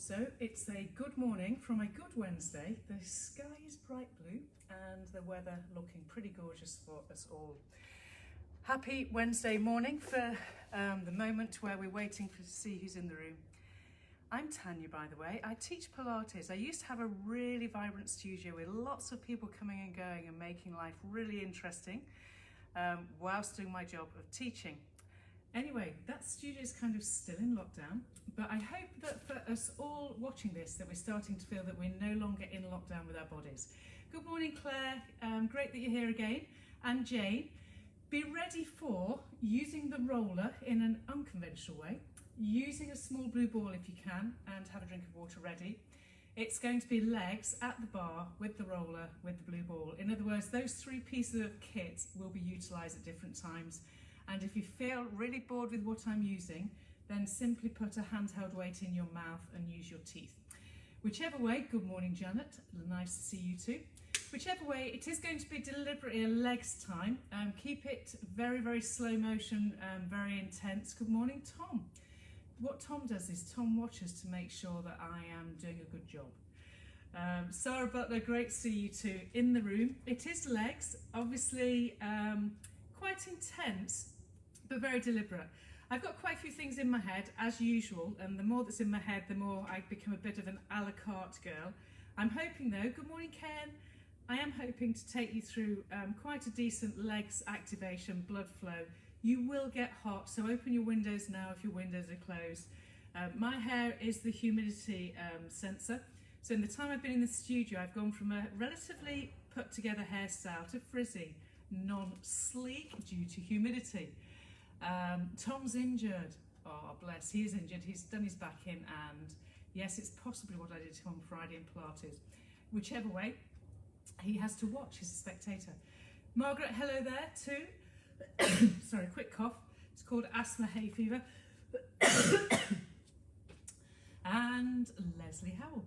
So it's a good morning from a good Wednesday. The sky is bright blue and the weather looking pretty gorgeous for us all. Happy Wednesday morning for the moment where we're waiting to see who's in the room. I'm Tanya, by the way. I teach Pilates. I used to have a really vibrant studio with lots of people coming and going and making life really interesting whilst doing my job of teaching. Anyway, that studio is kind of still in lockdown, but I hope that for us all watching this, that we're starting to feel that we're no longer in lockdown with our bodies. Good morning, Claire. Great that you're here again. And Jane, be ready for using the roller in an unconventional way, using a small blue ball if you can, and have a drink of water ready. It's going to be legs at the bar with the roller, with the blue ball. In other words, those three pieces of kit will be utilised at different times. And if you feel really bored with what I'm using, then simply put a handheld weight in your mouth and use your teeth. Whichever way, good morning Janet, nice to see you too. Whichever way, it is going to be deliberately a legs time. Keep it very, very slow motion, very intense. Good morning Tom. What Tom does is Tom watches to make sure that I am doing a good job. Sarah Butler, great to see you too in the room. It is legs, obviously quite intense, but very deliberate. I've got quite a few things in my head, as usual, and the more that's in my head, the more I become a bit of an a la carte girl. I'm hoping though, good morning Ken, I am hoping to take you through quite a decent legs activation, blood flow. You will get hot, so open your windows now if your windows are closed. My hair is the humidity sensor, so in the time I've been in the studio, I've gone from a relatively put together hairstyle to frizzy, non-sleek due to humidity. Tom's injured. Oh bless, he is injured. He's done his back in, and yes, it's possibly what I did to him on Friday in Pilates. Whichever way, he has to watch. He's a spectator. Margaret, hello there too. Sorry, quick cough. It's called asthma hay fever. And Leslie Howell,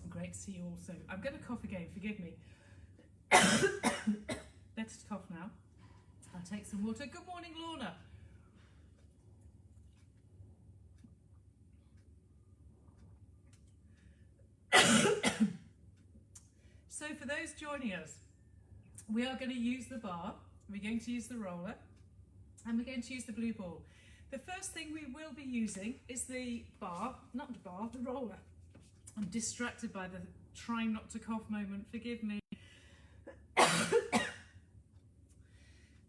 great to see you also. I'm going to cough again, forgive me. Better to cough now. I'll take some water. Good morning, Lorna. So for those joining us, we are going to use the bar, we're going to use the roller, and we're going to use the blue ball. The first thing we will be using is the bar, not the bar, the roller. I'm distracted by the trying not to cough moment, forgive me.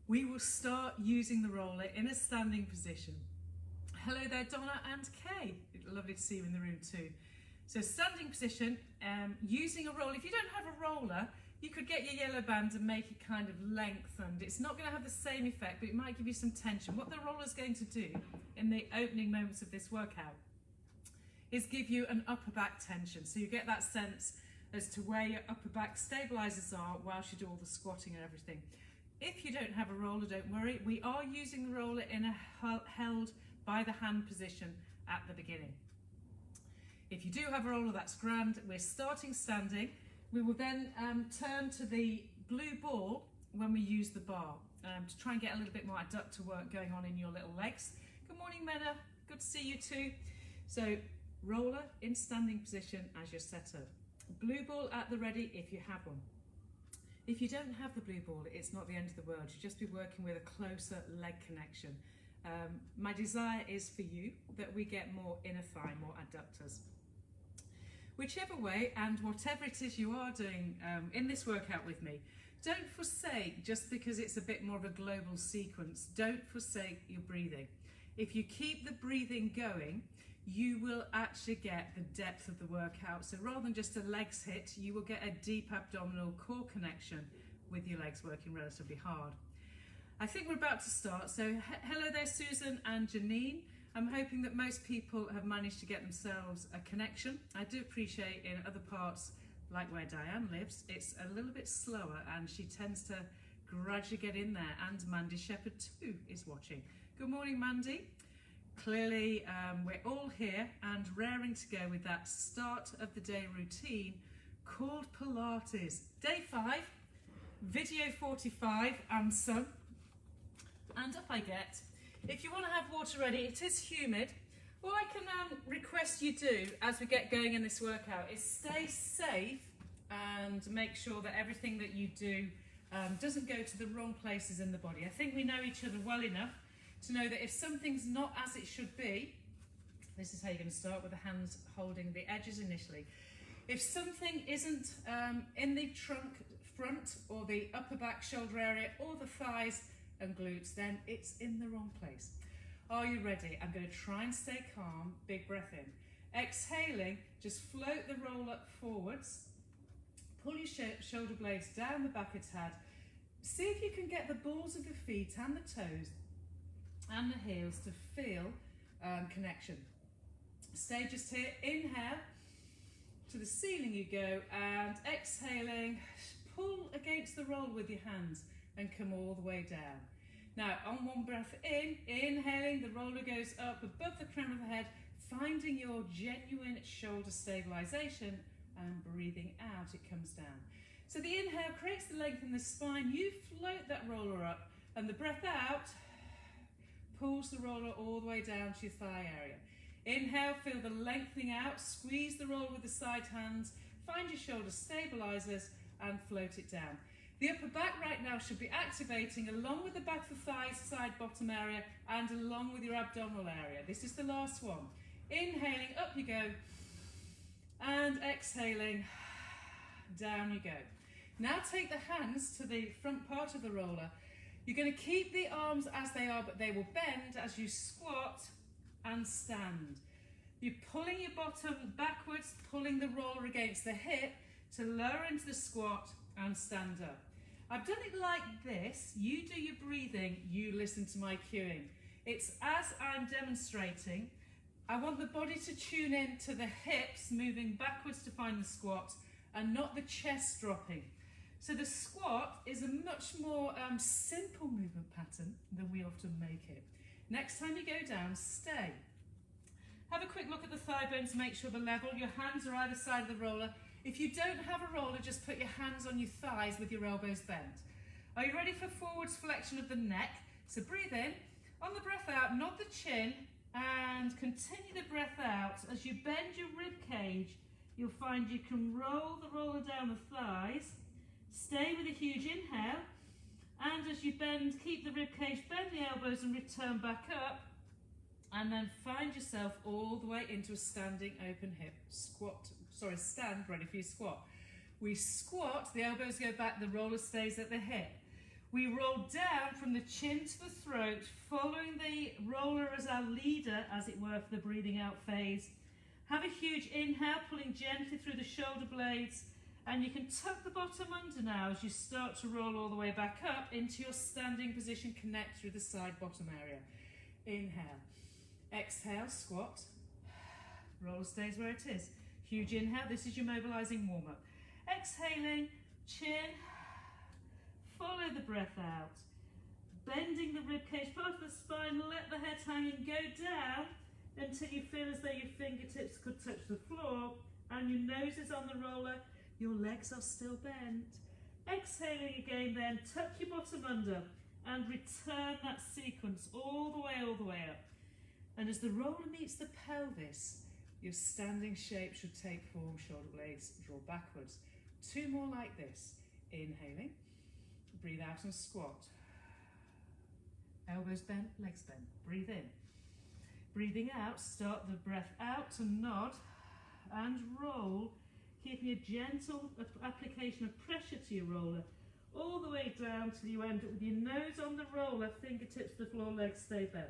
We will start using the roller in a standing position. Hello there, Donna and Kay. Lovely to see you in the room too. So standing position, using a roller. If you don't have a roller, you could get your yellow band and make it kind of lengthened. It's not going to have the same effect, but it might give you some tension. What the roller is going to do in the opening moments of this workout is give you an upper back tension. So you get that sense as to where your upper back stabilizers are whilst you do all the squatting and everything. If you don't have a roller, don't worry. We are using the roller in a held by the hand position at the beginning. If you do have a roller, that's grand. We're starting standing. We will then turn to the blue ball when we use the bar to try and get a little bit more adductor work going on in your little legs. Good morning, Mena. Good to see you too. So roller in standing position as you're set up. Blue ball at the ready if you have one. If you don't have the blue ball, it's not the end of the world. You'll just be working with a closer leg connection. My desire is for you that we get more inner thigh, more adductors. Whichever way and whatever it is you are doing in this workout with me, don't forsake, just because it's a bit more of a global sequence, don't forsake your breathing. If you keep the breathing going, you will actually get the depth of the workout. So rather than just a legs hit, you will get a deep abdominal core connection with your legs working relatively hard. I think we're about to start. So hello there, Susan and Janine. I'm hoping that most people have managed to get themselves a connection. I do appreciate in other parts, like where Diane lives, it's a little bit slower and she tends to gradually get in there. And Mandy Shepherd too is watching. Good morning, Mandy. Clearly, we're all here and raring to go with that start of the day routine called Pilates. Day 5, video 45 and some. And up I get. If you want to have water ready, it is humid. All I can request you do as we get going in this workout is stay safe and make sure that everything that you do doesn't go to the wrong places in the body. I think we know each other well enough to know that if something's not as it should be, this is how you're going to start, with the hands holding the edges initially. If something isn't in the trunk front or the upper back shoulder area or the thighs and glutes, then it's in the wrong place. Are you ready? I'm going to try and stay calm. Big breath in. Exhaling, just float the roll up forwards. Pull your shoulder blades down the back of the head. See if you can get the balls of the feet and the toes and the heels to feel connection. Stay just here. Inhale, to the ceiling you go, and exhaling, pull against the roll with your hands and come all the way down. Now, on one breath in, inhaling, the roller goes up above the crown of the head, finding your genuine shoulder stabilization, and breathing out, it comes down. So the inhale creates the length in the spine, you float that roller up, and the breath out pulls the roller all the way down to your thigh area. Inhale, feel the lengthening out, squeeze the roller with the side hands, find your shoulder stabilizers, and float it down. The upper back right now should be activating along with the back of the thighs, side bottom area, and along with your abdominal area. This is the last one. Inhaling, up you go, and exhaling, down you go. Now take the hands to the front part of the roller. You're going to keep the arms as they are, but they will bend as you squat and stand. You're pulling your bottom backwards, pulling the roller against the hip to lower into the squat and stand up. I've done it like this. You do your breathing, you listen to my cueing. It's as I'm demonstrating, I want the body to tune in to the hips moving backwards to find the squat and not the chest dropping. So the squat is a much more simple movement pattern than we often make it. Next time you go down, stay. Have a quick look at the thigh bones, make sure they're level. Your hands are either side of the roller. If you don't have a roller, just put your hands on your thighs with your elbows bent. Are you ready for forwards flexion of the neck? So breathe in. On the breath out, nod the chin and continue the breath out. As you bend your rib cage, you'll find you can roll the roller down the thighs. Stay with a huge inhale. And as you bend, keep the rib cage, bend the elbows and return back up. And then find yourself all the way into a standing open hip squat. Sorry, stand, ready for your squat. We squat, the elbows go back, the roller stays at the hip. We roll down from the chin to the throat, following the roller as our leader, as it were, for the breathing out phase. Have a huge inhale, pulling gently through the shoulder blades, and you can tuck the bottom under now as you start to roll all the way back up into your standing position, connect through the side bottom area. Inhale. Exhale, squat. Roller stays where it is. Huge inhale, this is your mobilizing warm-up. Exhaling, chin, follow the breath out. Bending the ribcage, part of the spine, let the head hang and go down until you feel as though your fingertips could touch the floor and your nose is on the roller, your legs are still bent. Exhaling again then, tuck your bottom under and return that sequence all the way up. And as the roller meets the pelvis, your standing shape should take form, shoulder blades draw backwards. Two more like this. Inhaling, breathe out and squat. Elbows bent, legs bent. Breathe in. Breathing out, start the breath out to nod and roll, keeping a gentle application of pressure to your roller, all the way down till you end up with your nose on the roller, fingertips to the floor, legs stay bent.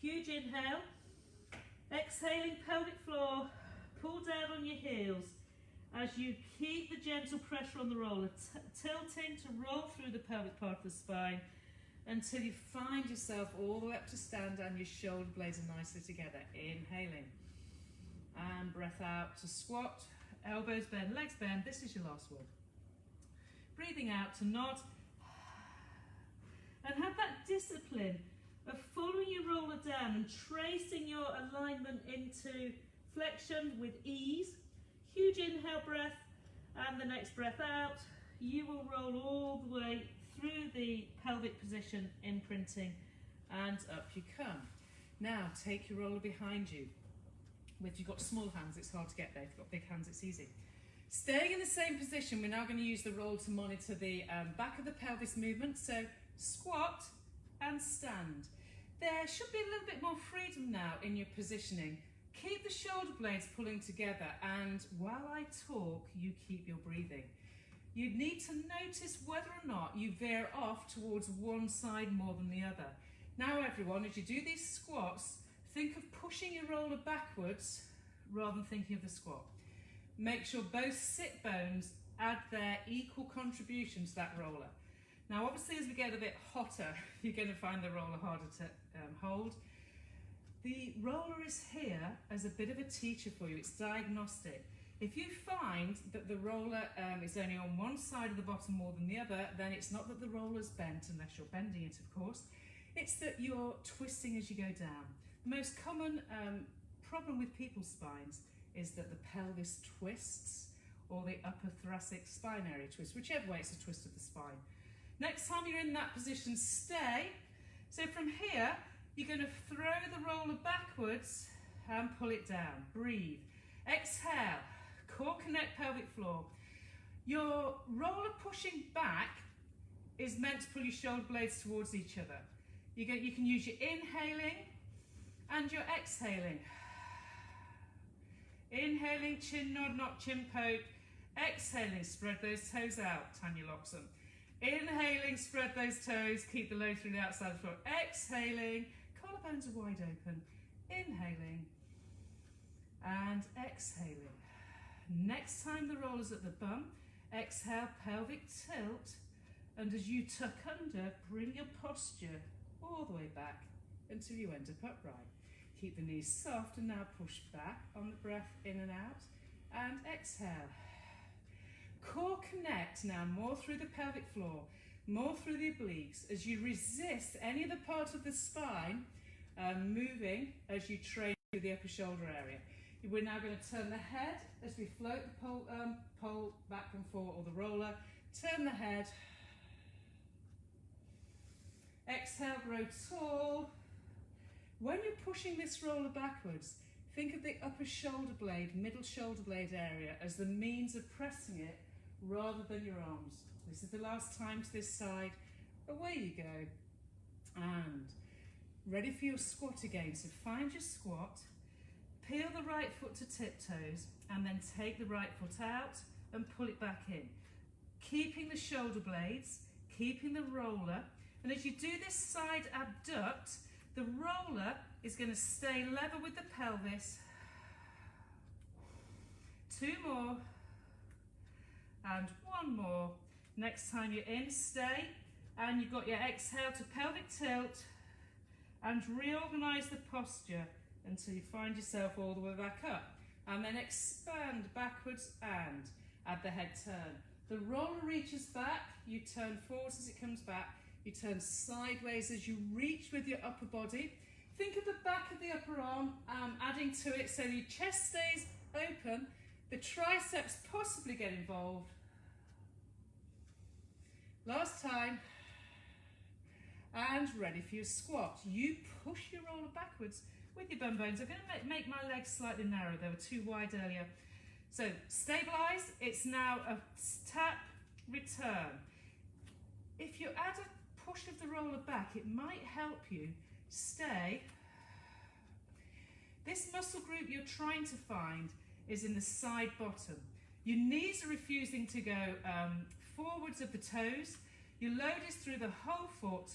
Huge inhale. Exhaling, pelvic floor, pull down on your heels as you keep the gentle pressure on the roller, tilting to roll through the pelvic part of the spine until you find yourself all the way up to stand and your shoulder blades are nicely together. Inhaling. And breath out to squat, elbows bend, legs bend. This is your last one. Breathing out to nod. And have that discipline of following your roller down and tracing your alignment into flexion with ease. Huge inhale breath, and the next breath out. You will roll all the way through the pelvic position, imprinting, and up you come. Now take your roller behind you. If you've got small hands, it's hard to get there. If you've got big hands, it's easy. Staying in the same position, we're now going to use the roll to monitor the back of the pelvis movement. So squat and stand. There should be a little bit more freedom now in your positioning. Keep the shoulder blades pulling together, and while I talk, you keep your breathing. You need to notice whether or not you veer off towards one side more than the other. Now everyone, as you do these squats, think of pushing your roller backwards rather than thinking of the squat. Make sure both sit bones add their equal contribution to that roller. Now obviously as we get a bit hotter, you're going to find the roller harder to hold. The roller is here as a bit of a teacher for you, it's diagnostic. If you find that the roller is only on one side of the bottom more than the other, then it's not that the roller's bent, unless you're bending it of course, it's that you're twisting as you go down. The most common problem with people's spines is that the pelvis twists or the upper thoracic spine area twists, whichever way it's a twist of the spine. Next time you're in that position, stay. So from here, you're going to throw the roller backwards and pull it down. Breathe. Exhale. Core connect pelvic floor. Your roller pushing back is meant to pull your shoulder blades towards each other. You can use your inhaling and your exhaling. Inhaling, chin nod, not chin poke. Exhaling, spread those toes out, Tanya Loxham. Inhaling, spread those toes, keep the load through the outside of the floor. Exhaling, collarbones are wide open. Inhaling and exhaling. Next time the roller's at the bum, exhale, pelvic tilt, and as you tuck under, bring your posture all the way back until you end up upright. Keep the knees soft and now push back on the breath in and out, and exhale. Core connect now more through the pelvic floor, more through the obliques as you resist any of the part of the spine moving as you train through the upper shoulder area. We're now going to turn the head as we float the pole back and forth, or the roller. Turn the head. Exhale, grow tall. When you're pushing this roller backwards, think of the upper shoulder blade, middle shoulder blade area as the means of pressing it rather than your arms. This is the last time to this side. Away you go. And ready for your squat again. So find your squat. Peel the right foot to tiptoes and then take the right foot out and pull it back in. Keeping the shoulder blades, keeping the roller, and as you do this side abduct, the roller is going to stay level with the pelvis. 2 more and 1 more. Next time you're in, stay, and you've got your exhale to pelvic tilt and reorganize the posture until you find yourself all the way back up, and then expand backwards and add the head turn. The roller reaches back, you turn forwards as it comes back, you turn sideways as you reach with your upper body. Think of the back of the upper arm adding to it so your chest stays open, the triceps possibly get involved. Last time, and ready for your squat. You push your roller backwards with your bum bones. I'm going to make my legs slightly narrow, they were too wide earlier. So stabilise, it's now a tap, return. If you add a push of the roller back, it might help you stay. This muscle group you're trying to find is in the side bottom. Your knees are refusing to go forwards of the toes. Your load is through the whole foot.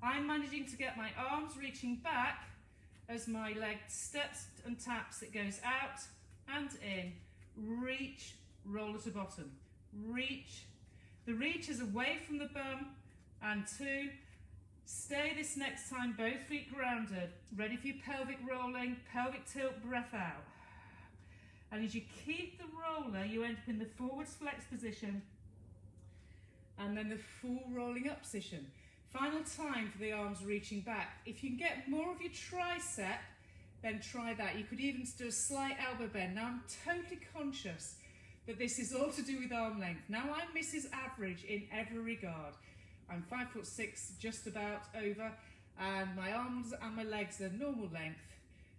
I'm managing to get my arms reaching back as my leg steps and taps. It goes out and in. Reach, roller to bottom. Reach. The reach is away from the bum. And 2. Stay this next time, both feet grounded. Ready for your pelvic rolling, pelvic tilt, breath out. And as you keep the roller, you end up in the forwards flex position and then the full rolling up position. Final time for the arms reaching back. If you can get more of your tricep, then try that. You could even do a slight elbow bend. Now I'm totally conscious that this is all to do with arm length. Now I'm Mrs. Average in every regard. I'm 5'6", just about over. and my arms and my legs are normal length.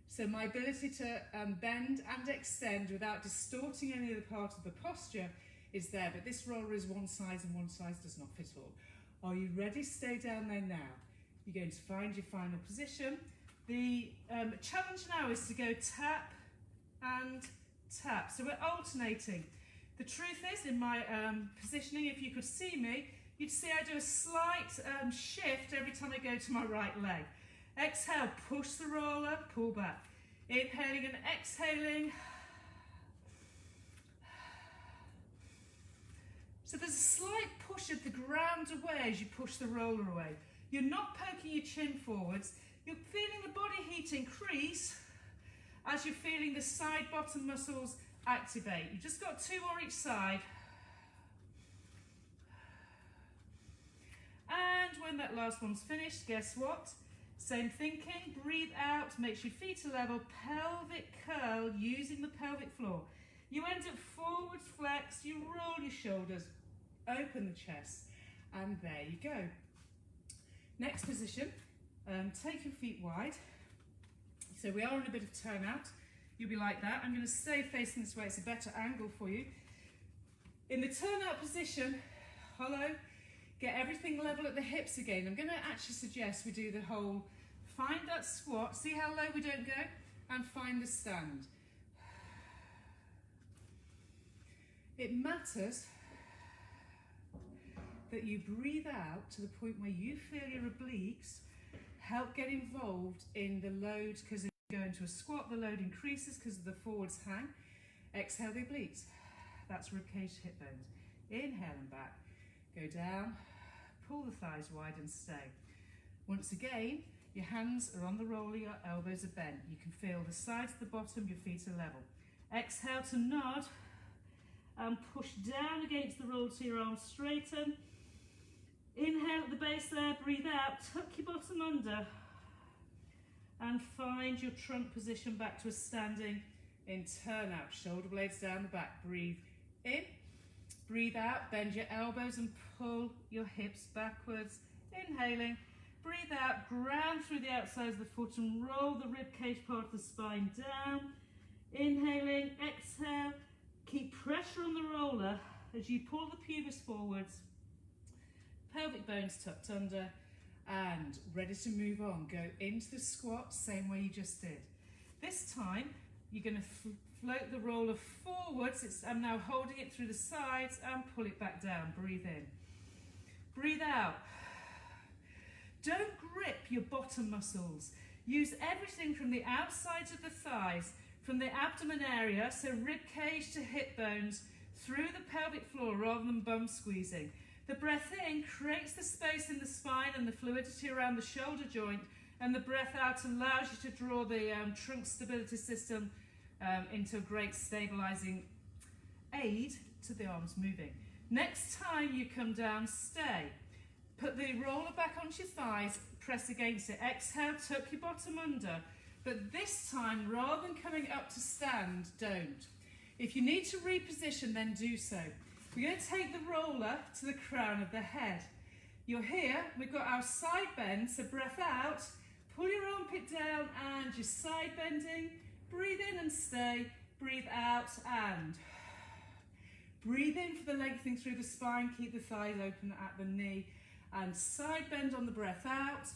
So my ability to bend and extend without distorting any other part of the posture is there, but this roller is one size and one size does not fit all. Are you ready? Stay down there now. You're going to find your final position. The challenge now is to go tap and tap. So we're alternating. The truth is, in my positioning, if you could see me, you'd see I do a slight shift every time I go to my right leg. Exhale, push the roller, pull back. Inhaling and exhaling. So there's a slight push of the ground away as you push the roller away. You're not poking your chin forwards. You're feeling the body heat increase as you're feeling the side bottom muscles activate. You've just got 2 on each side. And when that last one's finished, guess what? Same thinking, breathe out, make sure your feet are level, pelvic curl using the pelvic floor. You end up forward flex, you roll your shoulders, open the chest, and there you go. Next position, take your feet wide. So we are in a bit of turnout. You'll be like that. I'm going to stay facing this way, it's a better angle for you. In the turnout position, hollow, get everything level at the hips again. I'm going to actually suggest we do the whole, find that squat, see how low we don't go, and find the stand. It matters that you breathe out to the point where you feel your obliques help get involved in the load, because if you go into a squat, the load increases because of the forwards hang. Exhale the obliques. That's ribcage to hip bones. Inhale and back. Go down, pull the thighs wide and stay. Once again, your hands are on the roller, your elbows are bent. You can feel the sides, the bottom, your feet are level. Exhale to nod and push down against the roll till your arms straighten. Inhale at the base there, breathe out, tuck your bottom under and find your trunk position back to a standing in turnout. Shoulder blades down the back, breathe in. Breathe out, bend your elbows and pull your hips backwards. Inhaling, breathe out, ground through the outside of the foot and roll the ribcage part of the spine down. Inhaling, exhale, keep pressure on the roller as you pull the pubis forwards. Pelvic bones tucked under and ready to move on. Go into the squat, same way you just did. This time, you're going to float the roller forwards. I'm now holding it through the sides and pull it back down. Breathe in. Breathe out. Don't grip your bottom muscles. Use everything from the outsides of the thighs, from the abdomen area, so rib cage to hip bones, through the pelvic floor rather than bum squeezing. The breath in creates the space in the spine and the fluidity around the shoulder joint, and the breath out allows you to draw the trunk stability system into a great stabilizing aid to the arms moving. Next time you come down, stay. Put the roller back onto your thighs, press against it. Exhale, tuck your bottom under. But this time, rather than coming up to stand, don't. If you need to reposition, then do so. We're going to take the roller to the crown of the head. You're here, we've got our side bend, so breath out, pull your armpit down and you're side bending. Breathe in and stay, breathe out and breathe in for the lengthening through the spine, keep the thighs open at the knee and side bend on the breath out.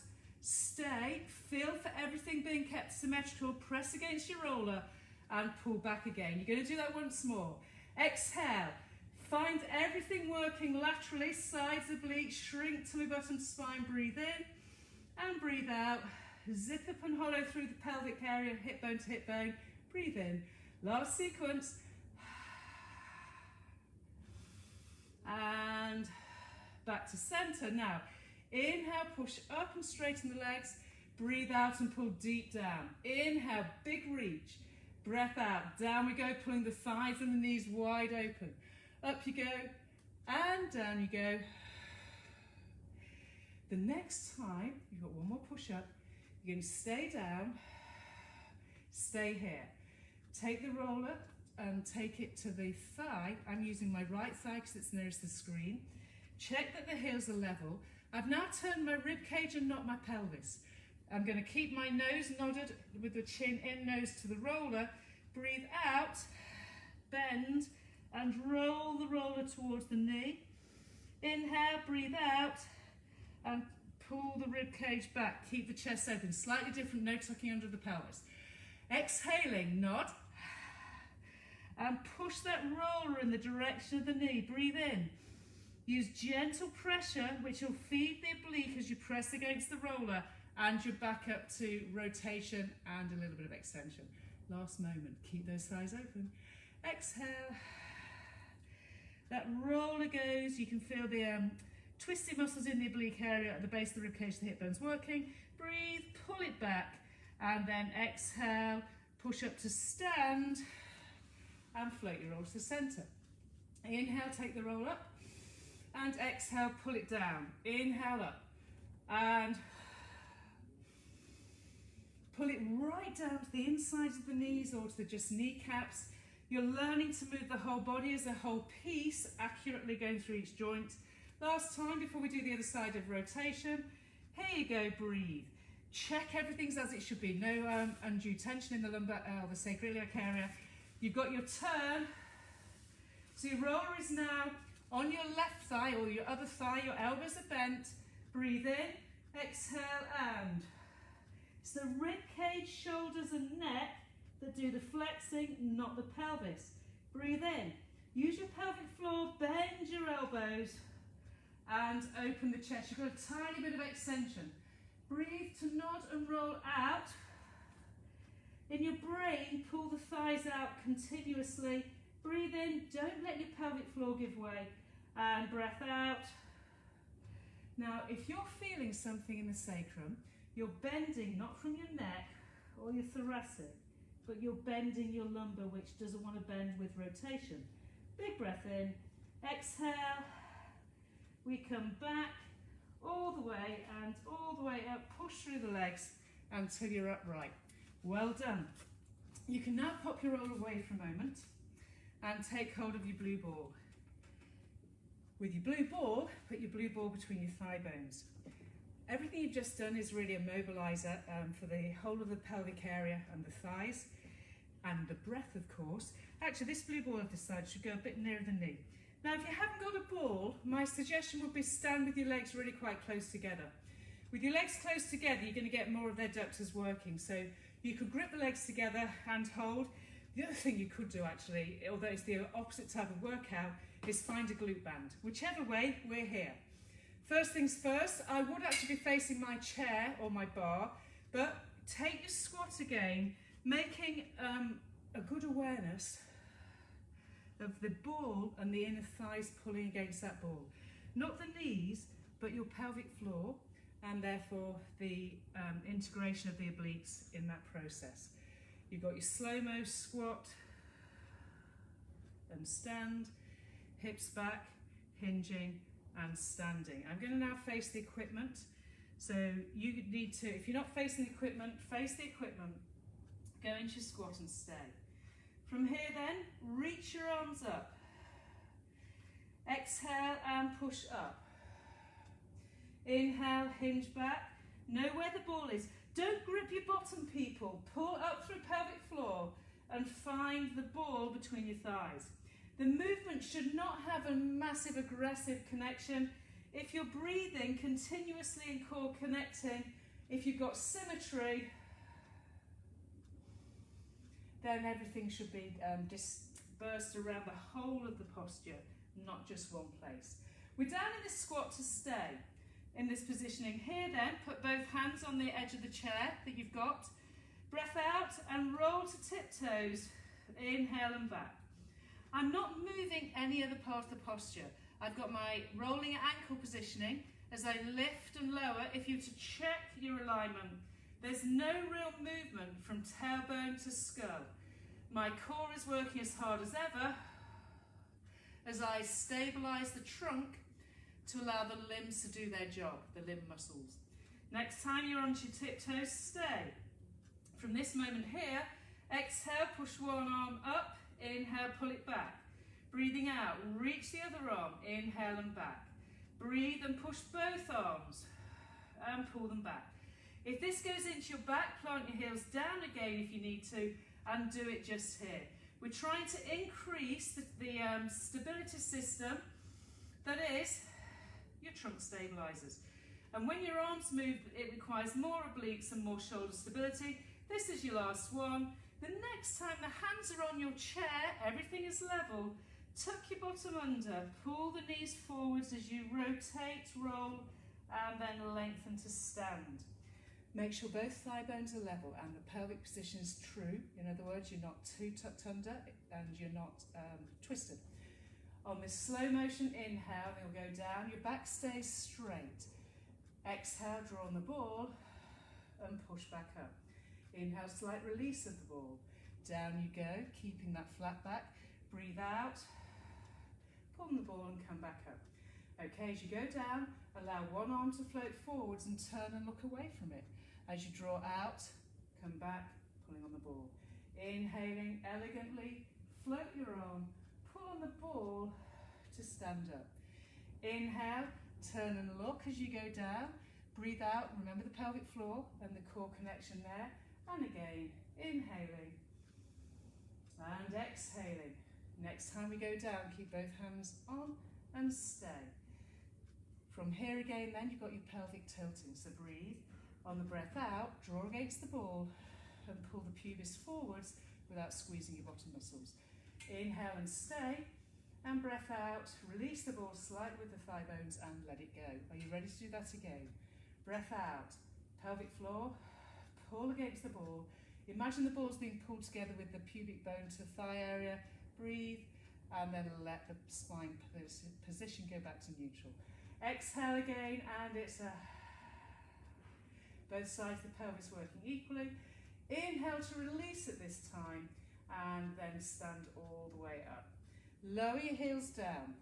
Stay, feel for everything being kept symmetrical, press against your roller and pull back again. You're going to do that once more. Exhale, find everything working laterally, sides, obliques, shrink tummy button, spine, breathe in and breathe out. Zip up and hollow through the pelvic area, hip bone to hip bone, breathe in. Last sequence. And back to center. Now, inhale, push up and straighten the legs. Breathe out and pull deep down. Inhale, big reach. Breath out, down we go, pulling the thighs and the knees wide open. Up you go, and down you go. The next time, you've got one more push up, you're going to stay down, stay here. Take the roller and take it to the thigh. I'm using my right thigh because it's nearest the screen. Check that the heels are level. I've now turned my rib cage and not my pelvis. I'm going to keep my nose nodded with the chin in, nose to the roller. Breathe out, bend, and roll the roller towards the knee. Inhale, breathe out, and pull the rib cage back. Keep the chest open. Slightly different, no tucking under the pelvis. Exhaling, nod. And push that roller in the direction of the knee. Breathe in. Use gentle pressure, which will feed the oblique as you press against the roller, and you're back up to rotation and a little bit of extension. Last moment, keep those thighs open. Exhale. That roller goes, you can feel the twisty muscles in the oblique area at the base of the ribcage, the hip bone's working. Breathe, pull it back, and then exhale, push up to stand, and float your roll to the center. Inhale, take the roll up, and exhale, pull it down. Inhale up, and pull it right down to the insides of the knees or to the just kneecaps. You're learning to move the whole body as a whole piece, accurately going through each joint. Last time, before we do the other side of rotation, here you go, breathe. Check everything's as it should be. No undue tension in the lumbar or the sacroiliac area. You've got your turn. So your roller is now on your left thigh or your other thigh, your elbows are bent. Breathe in, exhale, and. It's the rib cage, shoulders and neck that do the flexing, not the pelvis. Breathe in. Use your pelvic floor, bend your elbows and open the chest. You've got a tiny bit of extension. Breathe to nod and roll out. In your brain, pull the thighs out continuously. Breathe in, don't let your pelvic floor give way. And breath out. Now, if you're feeling something in the sacrum, you're bending not from your neck or your thoracic, but you're bending your lumbar, which doesn't want to bend with rotation. Big breath in, exhale. We come back all the way and all the way up, push through the legs until you're upright. Well done. You can now pop your roll away for a moment and take hold of your blue ball. With your blue ball, put your blue ball between your thigh bones. Everything you've just done is really a mobiliser for the whole of the pelvic area and the thighs and the breath, of course. Actually, this blue ball I've decided should go a bit nearer the knee. Now, if you haven't got a ball, my suggestion would be stand with your legs really quite close together. With your legs close together, you're going to get more of their adductors working. So you could grip the legs together and hold. The other thing you could do, actually, although it's the opposite type of workout, is find a glute band. Whichever way, we're here. First things first, I would actually be facing my chair or my bar, but take your squat again, making a good awareness of the ball and the inner thighs pulling against that ball. Not the knees, but your pelvic floor, and therefore the integration of the obliques in that process. You've got your slow-mo squat and stand, hips back, hinging, and standing. I'm going to now face the equipment. So you need to, if you're not facing the equipment, face the equipment, go into your squat and stay. From here then, reach your arms up. Exhale and push up. Inhale, hinge back. Know where the ball is. Don't grip your bottom, people. Pull up through pelvic floor and find the ball between your thighs. The movement should not have a massive aggressive connection. If you're breathing continuously in core connecting, if you've got symmetry, then everything should be dispersed around the whole of the posture, not just one place. We're down in this squat to stay. In this positioning here then, put both hands on the edge of the chair that you've got. Breath out and roll to tiptoes. Inhale and back. I'm not moving any other part of the posture. I've got my rolling ankle positioning as I lift and lower. If you were to check your alignment, there's no real movement from tailbone to skull. My core is working as hard as ever as I stabilise the trunk to allow the limbs to do their job, the limb muscles. Next time you're onto your tiptoes, stay. From this moment here, exhale, push one arm up. Inhale, pull it back. Breathing out, reach the other arm. Inhale and back. Breathe and push both arms and pull them back. If this goes into your back, plant your heels down again if you need to, and do it just here. We're trying to increase the stability system, that is, your trunk stabilizers. And when your arms move, it requires more obliques and more shoulder stability. This is your last one. The next time the hands are on your chair, everything is level, tuck your bottom under, pull the knees forwards as you rotate, roll, and then lengthen to stand. Make sure both thigh bones are level and the pelvic position is true. In other words, you're not too tucked under and you're not twisted. On this slow motion inhale, you'll go down, your back stays straight. Exhale, draw on the ball and push back up. Inhale, slight release of the ball. Down you go, keeping that flat back. Breathe out, pull the ball and come back up. Okay, as you go down, allow one arm to float forwards and turn and look away from it. As you draw out, come back, pulling on the ball. Inhaling elegantly, float your arm, pull on the ball to stand up. Inhale, turn and look as you go down. Breathe out, remember the pelvic floor and the core connection there. And again, inhaling and exhaling. Next time we go down, keep both hands on and stay. From here again, then you've got your pelvic tilting, so breathe. On the breath out, draw against the ball and pull the pubis forwards without squeezing your bottom muscles. Inhale and stay, and breath out, release the ball slightly with the thigh bones and let it go. Are you ready to do that again? Breath out, pelvic floor, pull against the ball. Imagine the ball's being pulled together with the pubic bone to thigh area. Breathe, and then let the spine position go back to neutral. Exhale again, and it's a both sides of the pelvis working equally. Inhale to release at this time, and then stand all the way up. Lower your heels down.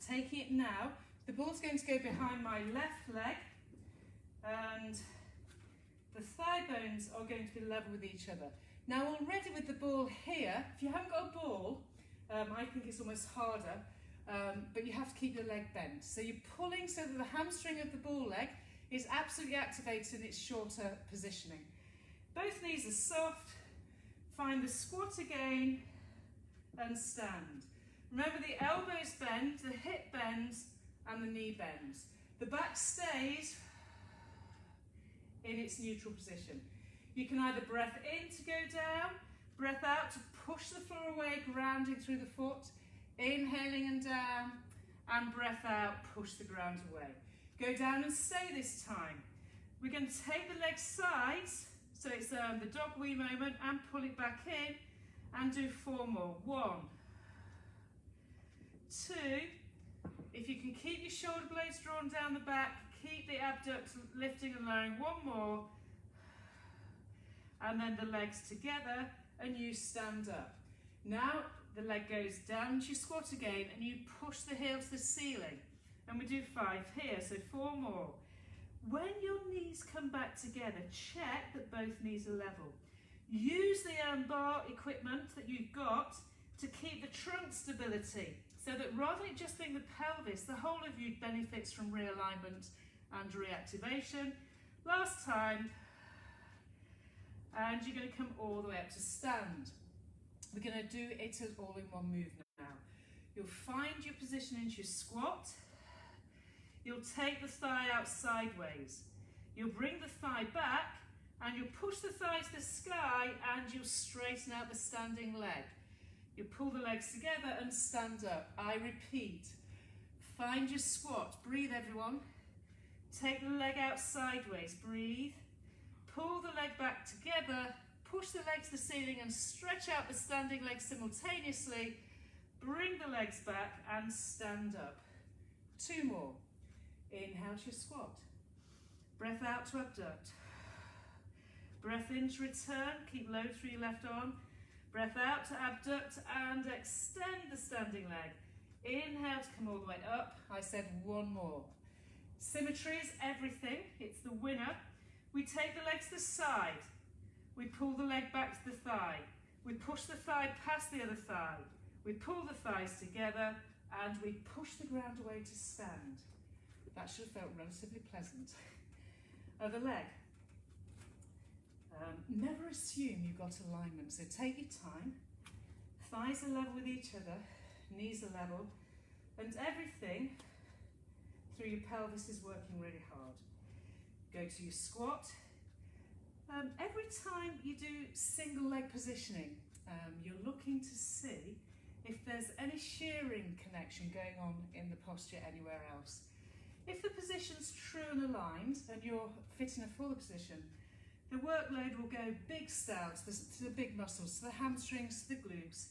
Taking it now, the ball's going to go behind my left leg, and the thigh bones are going to be level with each other. Now already with the ball here, if you haven't got a ball, I think it's almost harder, but you have to keep your leg bent. So you're pulling so that the hamstring of the ball leg is absolutely activated in its shorter positioning. Both knees are soft. Find the squat again and stand. Remember the elbows bend, the hip bends and the knee bends. The back stays in its neutral position. You can either breath in to go down, breath out to push the floor away, grounding through the foot, inhaling and down, and breath out, push the ground away. Go down and stay this time. We're going to take the legs sides, so it's the dog wee moment, and pull it back in, and do 4 more. 1, 2, if you can keep your shoulder blades drawn down the back, keep the abducts lifting and lowering. 1 more, and then the legs together, and you stand up. Now the leg goes down to your squat again, and you push the heel to the ceiling. And we do 5 here, so 4 more. When your knees come back together, check that both knees are level. Use the bar equipment that you've got to keep the trunk stability, so that rather than just being the pelvis, the whole of you benefits from realignment and reactivation. Last time, and you're going to come all the way up to stand. We're going to do it as all in one movement now. You'll find your position into your squat. You'll take the thigh out sideways. You'll bring the thigh back, and you'll push the thigh to the sky, and you'll straighten out the standing leg. You pull the legs together and stand up. I repeat. Find your squat. Breathe, everyone. Take the leg out sideways. Breathe. Pull the leg back together. Push the leg to the ceiling and stretch out the standing leg simultaneously. Bring the legs back and stand up. 2 more. Inhale to your squat. Breath out to abduct. Breath in to return. Keep low through your left arm. Breath out to abduct and extend the standing leg. Inhale to come all the way up. I said 1 more. Symmetry is everything. It's the winner. We take the leg to the side. We pull the leg back to the thigh. We push the thigh past the other thigh. We pull the thighs together and we push the ground away to stand. That should have felt relatively pleasant. Other leg. never assume you've got alignment, so take your time. Thighs are level with each other, knees are level, and everything through your pelvis is working really hard. Go to your squat. Every time you do single leg positioning, you're looking to see if there's any shearing connection going on in the posture anywhere else. If the position's true and aligned and you're fit in a fuller position, the workload will go big style to the big muscles, to the hamstrings, to the glutes,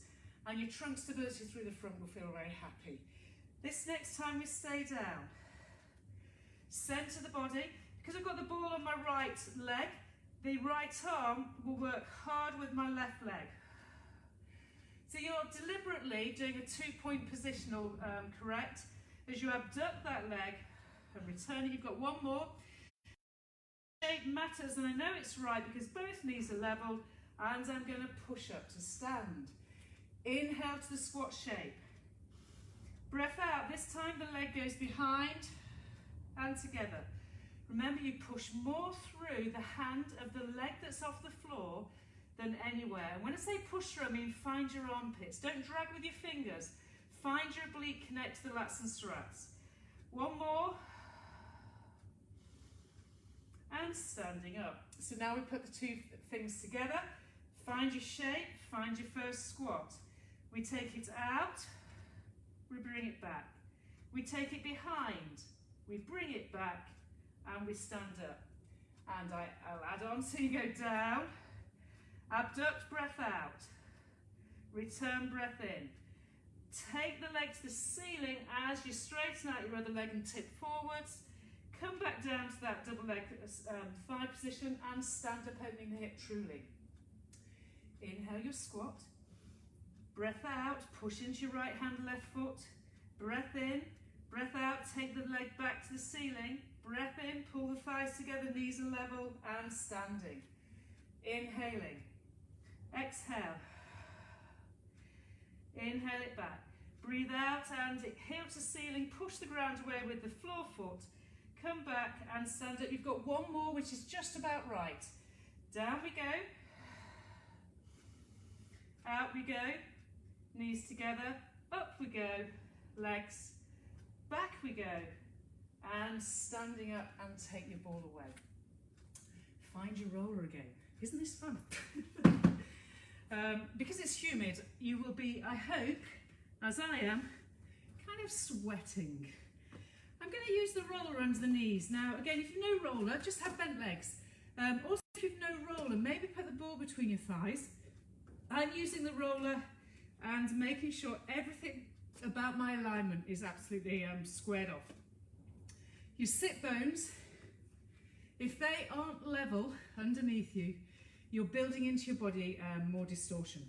and your trunk stability through the front will feel very happy. This next time we stay down, centre the body. Because I've got the ball on my right leg, the right arm will work hard with my left leg. So you're deliberately doing a 2-point positional correct. As you abduct that leg and return it, you've got one more. Shape matters, and I know it's right because both knees are level, and I'm going to push up to stand. Inhale to the squat shape. Breath out. This time the leg goes behind and together. Remember, you push more through the hand of the leg that's off the floor than anywhere. And when I say push through, I mean find your armpits. Don't drag with your fingers. Find your oblique connect to the lats and strats. One more. And standing up. So now we put the two things together. Find your shape, find your first squat. We take it out, we bring it back. We take it behind, we bring it back, and we stand up. And I'll add on, so you go down, abduct, breath out, return, breath in. Take the leg to the ceiling as you straighten out your other leg and tip forwards. Come back down to that double leg thigh position and stand up, opening the hip truly. Inhale your squat. Breath out, push into your right hand, left foot. Breath in, breath out, take the leg back to the ceiling. Breath in, pull the thighs together, knees are level, and standing. Inhaling. Exhale. Inhale it back. Breathe out and heel to ceiling, push the ground away with the floor foot. Come back and stand up. You've got one more, which is just about right. Down we go. Out we go. Knees together. Up we go. Legs. Back we go. And standing up and take your ball away. Find your roller again. Isn't this fun? Because it's humid, you will be, I hope, as I am, kind of sweating. I'm going to use the roller under the knees. Now, again, if you've no roller, just have bent legs. Also, if you've no roller, maybe put the ball between your thighs. I'm using the roller and making sure everything about my alignment is absolutely squared off. Your sit bones, if they aren't level underneath you, you're building into your body more distortion.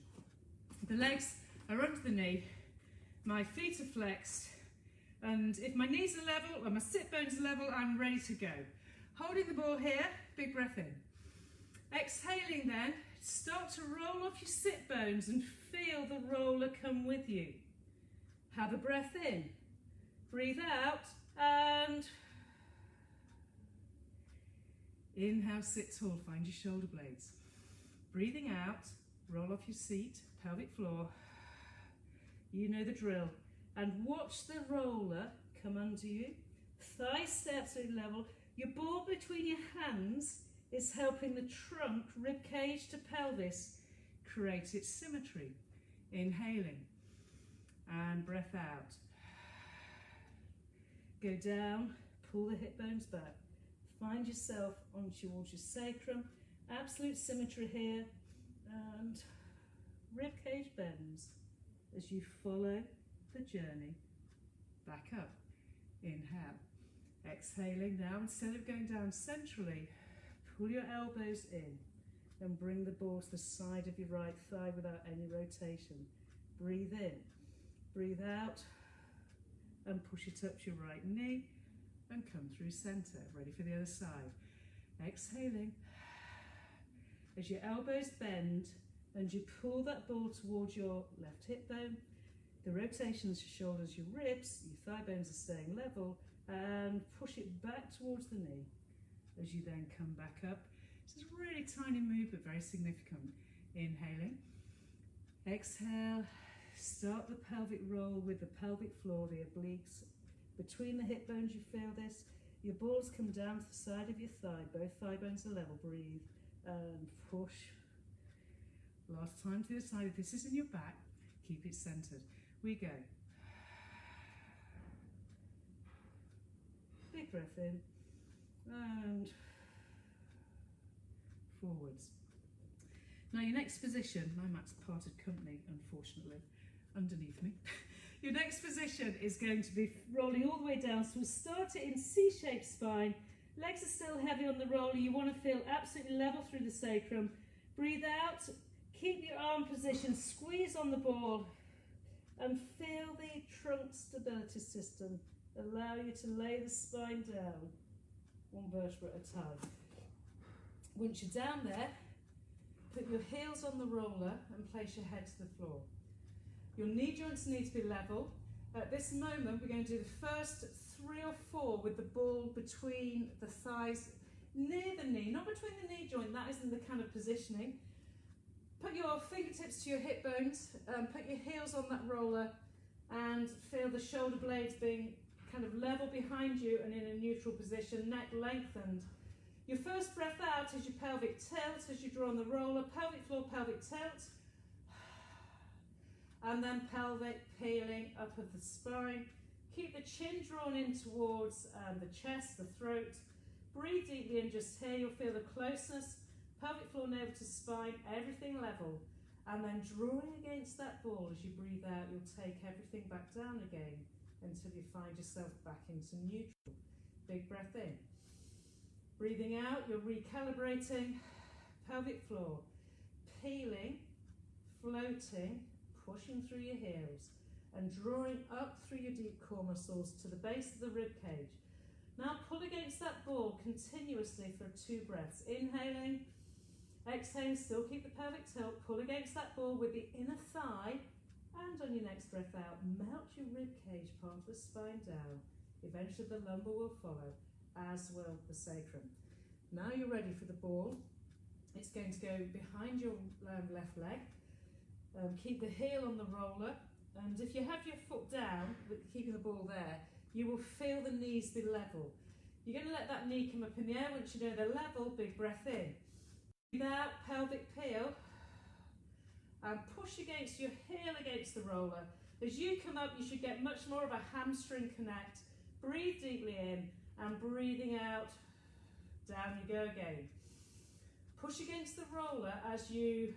The legs are under the knee, my feet are flexed, and if my knees are level and my sit bones are level, I'm ready to go. Holding the ball here, big breath in. Exhaling then, start to roll off your sit bones and feel the roller come with you. Have a breath in, breathe out, and inhale, sit tall, find your shoulder blades. Breathing out, roll off your seat, pelvic floor. You know the drill. And watch the roller come under you. Thigh steps are level. Your ball between your hands is helping the trunk, rib cage to pelvis, create its symmetry. Inhaling and breath out. Go down, pull the hip bones back. Find yourself on towards your sacrum. Absolute symmetry here, and rib cage bends as you follow the journey back up. Inhale. Exhaling now, instead of going down centrally, pull your elbows in and bring the ball to the side of your right thigh without any rotation. Breathe in, breathe out, and push it up to your right knee and come through center. Ready for the other side. Exhaling. As your elbows bend and you pull that ball towards your left hip bone, the rotations, your shoulders, your ribs, your thigh bones are staying level, and push it back towards the knee. As you then come back up, This is a really tiny move, but very significant. Inhaling. Exhale. Start the pelvic roll with the pelvic floor, the obliques. Between the hip bones, you feel this. Your balls come down to the side of your thigh. Both thigh bones are level. Breathe and push. Last time to the other side. If this is in your back, keep it centered. We go. Big breath in and forwards. Now your next position, my mat's parted company, unfortunately, underneath me. Your next position is going to be rolling all the way down. So we'll start it in C-shaped spine. Legs are still heavy on the roller. You want to feel absolutely level through the sacrum. Breathe out. Keep your arm position. Squeeze on the ball. And feel the trunk stability system. Allow you to lay the spine down. One vertebra at a time. Once you're down there, put your heels on the roller and place your head to the floor. Your knee joints need to be level. At this moment, we're going to do the first 3 or 4 with the ball between the thighs, near the knee, not between the knee joint, that isn't the kind of positioning. Put your fingertips to your hip bones, put your heels on that roller and feel the shoulder blades being kind of level behind you and in a neutral position, neck lengthened. Your first breath out is your pelvic tilt as you draw on the roller, pelvic floor, pelvic tilt. And then pelvic peeling up of the spine. Keep the chin drawn in towards the chest, the throat. Breathe deeply in just here. You'll feel the closeness. Pelvic floor, navel to spine, everything level. And then drawing against that ball as you breathe out, you'll take everything back down again until you find yourself back into neutral. Big breath in. Breathing out, you're recalibrating. Pelvic floor, peeling, floating, pushing through your heels and drawing up through your deep core muscles to the base of the rib cage. Now pull against that ball continuously for 2 breaths. Inhaling, exhaling, still keep the pelvic tilt. Pull against that ball with the inner thigh and on your next breath out, melt your rib cage part of the spine down. Eventually the lumbar will follow, as will the sacrum. Now you're ready for the ball. It's going to go behind your left leg. Keep the heel on the roller, and if you have your foot down, with keeping the ball there, you will feel the knees be level. You're going to let that knee come up in the air. Once you know they're level, big breath in. Breathe out, pelvic peel, and push against your heel against the roller. As you come up, you should get much more of a hamstring connect. Breathe deeply in, and breathing out, down you go again. Push against the roller as you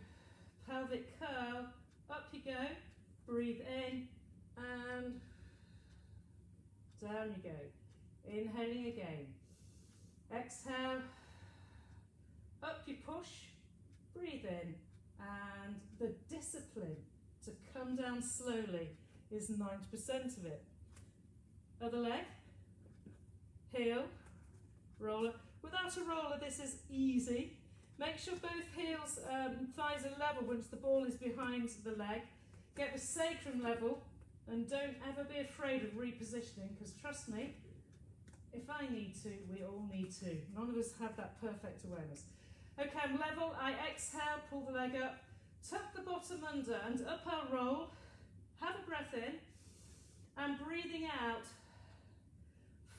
pelvic curl, up you go, breathe in and down you go. Inhaling again. Exhale, up you push, breathe in, and the discipline to come down slowly is 90% of it. Other leg, heel, roller. Without a roller, this is easy. Make sure both heels, thighs are level once the ball is behind the leg. Get the sacrum level and don't ever be afraid of repositioning, because trust me, if I need to, we all need to. None of us have that perfect awareness. Okay, I'm level. I exhale, pull the leg up, tuck the bottom under and up I'll roll. Have a breath in and breathing out,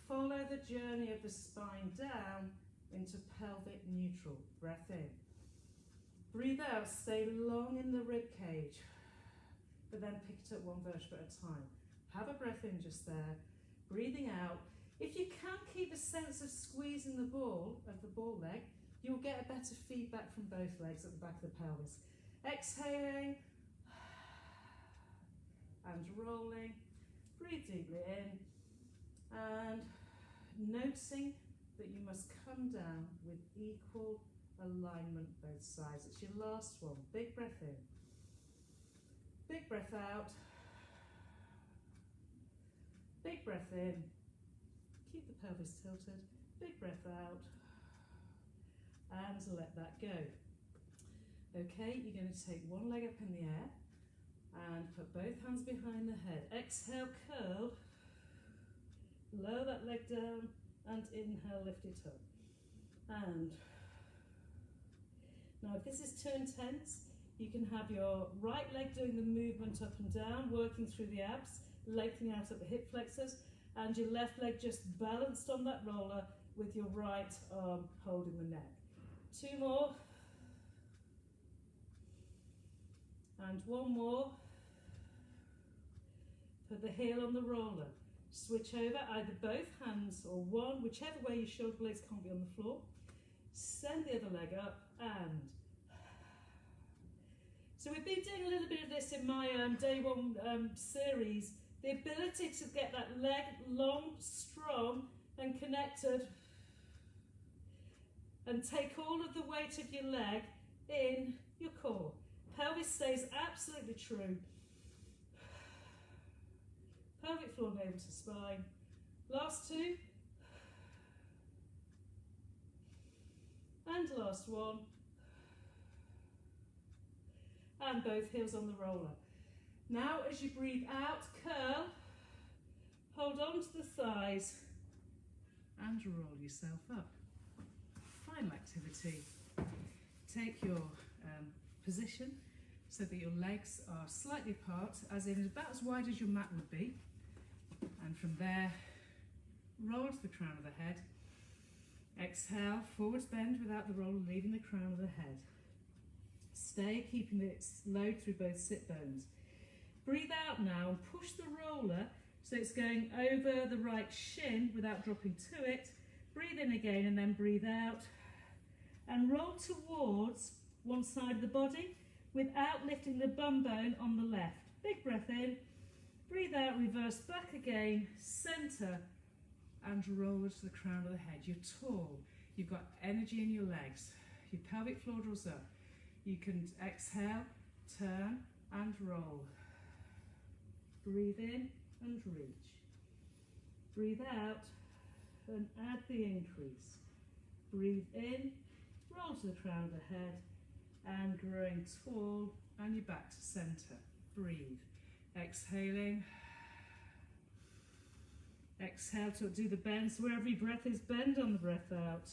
follow the journey of the spine down into pelvic neutral. Breath in. Breathe out, stay long in the rib cage, but then pick it up 1 vertebra at a time. Have a breath in just there. Breathing out. If you can keep a sense of squeezing the ball of the ball leg, you'll get a better feedback from both legs at the back of the pelvis. Exhaling and rolling. Breathe deeply in and noticing that you must come down with equal alignment both sides. It's your last one. Big breath in. Big breath out. Big breath in. Keep the pelvis tilted. Big breath out. And let that go. Okay, you're going to take one leg up in the air and put both hands behind the head. Exhale, curl. Lower that leg down and inhale, lift it up. And Now if this is too intense, you can have your right leg doing the movement up and down, working through the abs, lengthening out at the hip flexors, and your left leg just balanced on that roller with your right arm holding the neck. 2 more. And 1 more. Put the heel on the roller. Switch over, either both hands or one, whichever way your shoulder blades can't be on the floor. Send the other leg up and... So we've been doing a little bit of this in my day 1 series. The ability to get that leg long, strong and connected, and take all of the weight of your leg in your core. Pelvis stays absolutely true. Pelvic floor navel to spine. Last 2. And last 1. And both heels on the roller. Now as you breathe out, curl, hold on to the thighs and roll yourself up. Final activity. Take your position so that your legs are slightly apart, as in about as wide as your mat would be. And from there, roll to the crown of the head. Exhale, forwards bend without the roller leaving the crown of the head. Stay, keeping it low through both sit bones. Breathe out now and push the roller so it's going over the right shin without dropping to it. Breathe in again and then breathe out. And roll towards one side of the body without lifting the bum bone on the left. Big breath in. Breathe out, reverse back again, centre, and roll to the crown of the head. You're tall, you've got energy in your legs, your pelvic floor draws up. You can exhale, turn, and roll. Breathe in and reach. Breathe out and add the increase. Breathe in, roll to the crown of the head, and growing tall, and you're back to centre. Breathe. Exhaling. Exhale to do the bend. So wherever your breath is, bend on the breath out.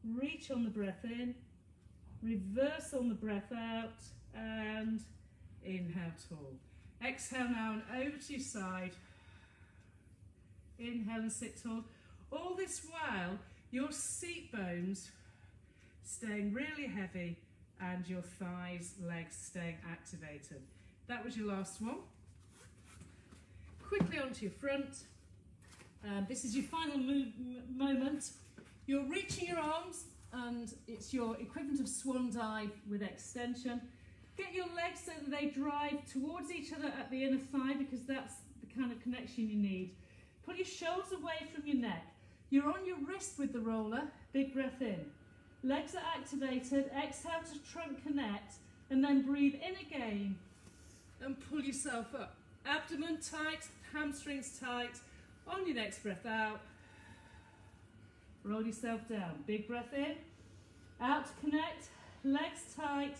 Reach on the breath in. Reverse on the breath out. And inhale tall. Exhale now and over to your side. Inhale and sit tall. All this while, your seat bones staying really heavy and your thighs, legs staying activated. That was your last one. Quickly onto your front. This is your final moment. You're reaching your arms and it's your equivalent of swan dive with extension. Get your legs so that they drive towards each other at the inner thigh, because that's the kind of connection you need. Pull your shoulders away from your neck. You're on your wrist with the roller. Big breath in. Legs are activated. Exhale to trunk connect and then breathe in again and pull yourself up. Abdomen tight, hamstrings tight. On your next breath out, roll yourself down. Big breath in, out to connect, legs tight.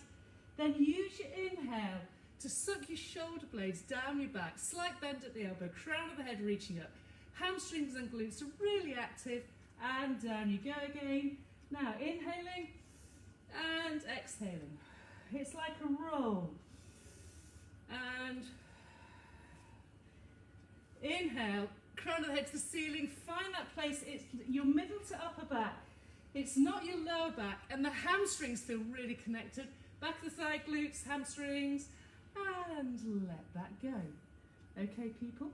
Then use your inhale to suck your shoulder blades down your back. Slight bend at the elbow, crown of the head reaching up. Hamstrings and glutes are really active, and down you go again. Now inhaling and exhaling. It's like a roll. And inhale, crown of the head to the ceiling. Find that place. It's your middle to upper back. It's not your lower back, and the hamstrings feel really connected. Back of the thigh, glutes, hamstrings, and let that go. Okay, people,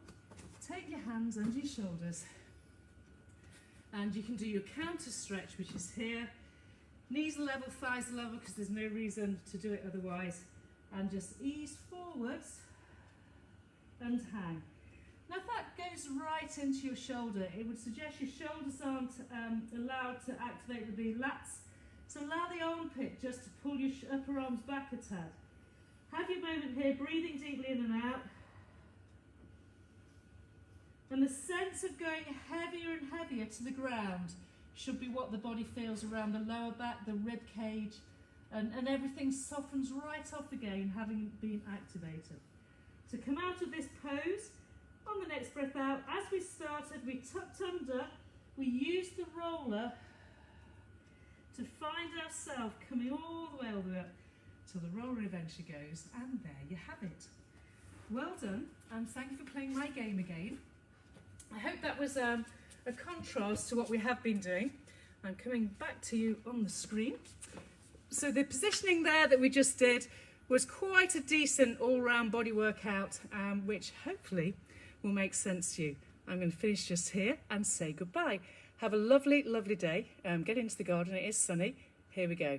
take your hands under your shoulders, and you can do your counter stretch, which is here. Knees are level, thighs are level, because there's no reason to do it otherwise. And just ease forwards and hang. Now if that goes right into your shoulder, it would suggest your shoulders aren't allowed to activate with the lats. So allow the armpit just to pull your upper arms back a tad. Have your moment here, breathing deeply in and out. And the sense of going heavier and heavier to the ground should be what the body feels around the lower back, the rib cage, and everything softens right off again, having been activated. To come out of this pose, on the next breath out, as we started, we tucked under, we used the roller to find ourselves coming all the way up till the roller eventually goes, and there you have it. Well done, and thank you for playing my game again. I hope that was a contrast to what we have been doing. I'm coming back to you on the screen. So the positioning there that we just did was quite a decent all-round body workout, which hopefully will make sense to you. I'm going to finish just here and say goodbye. Have a lovely, lovely day. Get into the garden. It is sunny. Here we go.